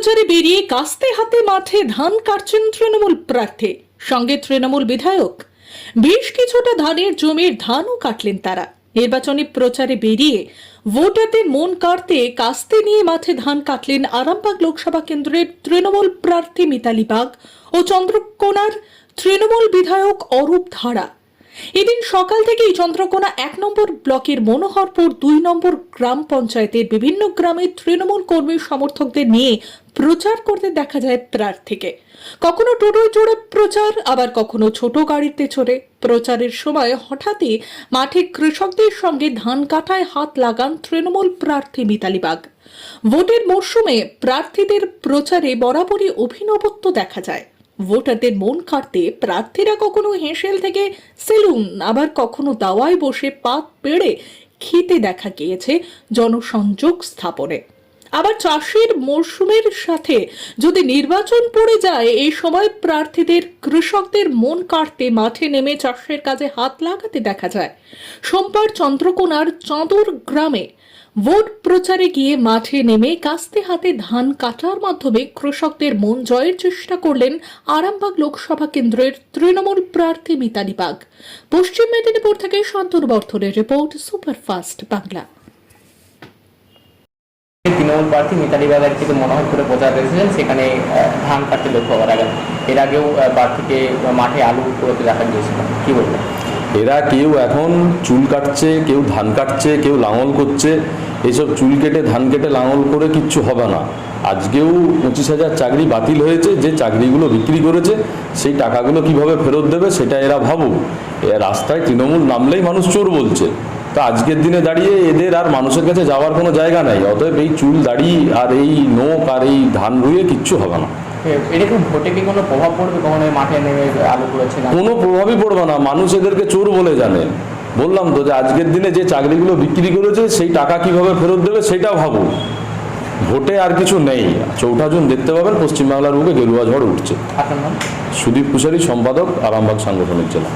প্রচারে বেরিয়ে কাস্তে হাতে মাঠে ধান কাটছেন তৃণমূল প্রার্থী, সঙ্গে তৃণমূল বিধায়ক। বেশ কিছুটা ধানের জমির ধানও কাটলেন তারা। নির্বাচনী প্রচারে বেরিয়ে ভোটারদের মন কাড়তে কাস্তে নিয়ে মাঠে ধান কাটলেন আরামবাগ লোকসভা কেন্দ্রের তৃণমূল প্রার্থী মিতালি বাগ ও চন্দ্রকোনার তৃণমূল বিধায়ক অরূপ ধারা। এদিন সকাল থেকেই চন্দ্রকোনা 1 নম্বর ব্লকের মনোহরপুর 2 নম্বর গ্রাম পঞ্চায়েতের বিভিন্ন গ্রামের তৃণমূল কর্মী সমর্থকদের নিয়ে প্রচার করতে দেখা যায় প্রার্থীকে। কখনো টোটোয় চড়ে প্রচার, আবার কখনো ছোট গাড়িতে চড়ে। প্রচারের সময় হঠাৎই মাঠে কৃষকদের সঙ্গে ধান কাটায় হাত লাগান তৃণমূল প্রার্থী মিতালি বাগ। ভোটের মরশুমে প্রার্থীদের প্রচারে বরাবরই অভিনবত্ব দেখা যায়। ভোটারদের মন কাড়তে প্রার্থীরা কখনো হেঁসেল থেকে সেলুন, আবার কখনো দাওয়ায় বসে পাত পেড়ে খেতে দেখা গিয়েছে জনসংযোগ স্থাপনে। আবার চাষের মরশুমের সাথে যদি নির্বাচন পড়ে যায়, এই সময় প্রার্থীদের কৃষকদের মন কাড়তে মাঠে নেমে চাষের কাজে হাত লাগাতে দেখা যায়। সোমবার চন্দ্রকোনার চাঁদুর গ্রামে ভোট প্রচারে গিয়ে মাঠে নেমে কাস্তে হাতে ধান কাটার মাধ্যমে কৃষকদের মন জয়ের চেষ্টা করলেন আরামবাগ লোকসভা কেন্দ্রের তৃণমূল প্রার্থী মিতালি বাগ। পশ্চিম মেদিনীপুর থেকে শান্তনু বর্ধনের রিপোর্ট, সুপারফাস্ট বাংলা। তৃণমূল প্রার্থী মিতালি বাগ থেকে মনোহরপুরে প্রচার করেছিলেন, সেখানে ধান কাটতে লক্ষ্য করা গেল। এর আগেও প্রার্থীকে মাঠে আলু করতে দেখা গিয়েছিল, কি বলবেন? এরা কেউ এখন চুল কাটছে, কেউ ধান কাটছে, কেউ লাঙল করছে। এইসব চুল কেটে ধান কেটে লাঙল করে কিচ্ছু হবে না। আজকেও 25,000 চাকরি বাতিল হয়েছে। যে চাকরিগুলো বিক্রি করেছে সেই টাকাগুলো কিভাবে ফেরত দেবে সেটা এরা ভাবুক। রাস্তায় তৃণমূল নামলেই মানুষ চোর বলছে। তো আজকের দিনে দাঁড়িয়ে এদের আর মানুষের কাছে যাওয়ার কোনো জায়গা নেই। অতএব এই চুল দাড়ি আর এই নোক আর এই ধান রুয়ে কিচ্ছু হবে না। এরকম ভোটে কি কোনো প্রভাব পড়বে? কখনো মাঠে নেমে আলু করেছে না? কোনো প্রভাবই পড়বে না। মানুষ এদেরকে চোর বলে জানে। বললাম তো যে আজকের দিনে যে চাকরিগুলো বিক্রি করেছে সেই টাকা কিভাবে ফেরত দেবে সেটা ভাবো। ভোটে আর কিছু নেই। 4টা জুন দেখতে পাবেন পশ্চিমবাংলার বুকে গেরুয়া ঝড় উঠছে। আপনার নাম? সুদীপ কুশারি, সম্পাদক, আরামবাগ সাংগঠনিক জেলা।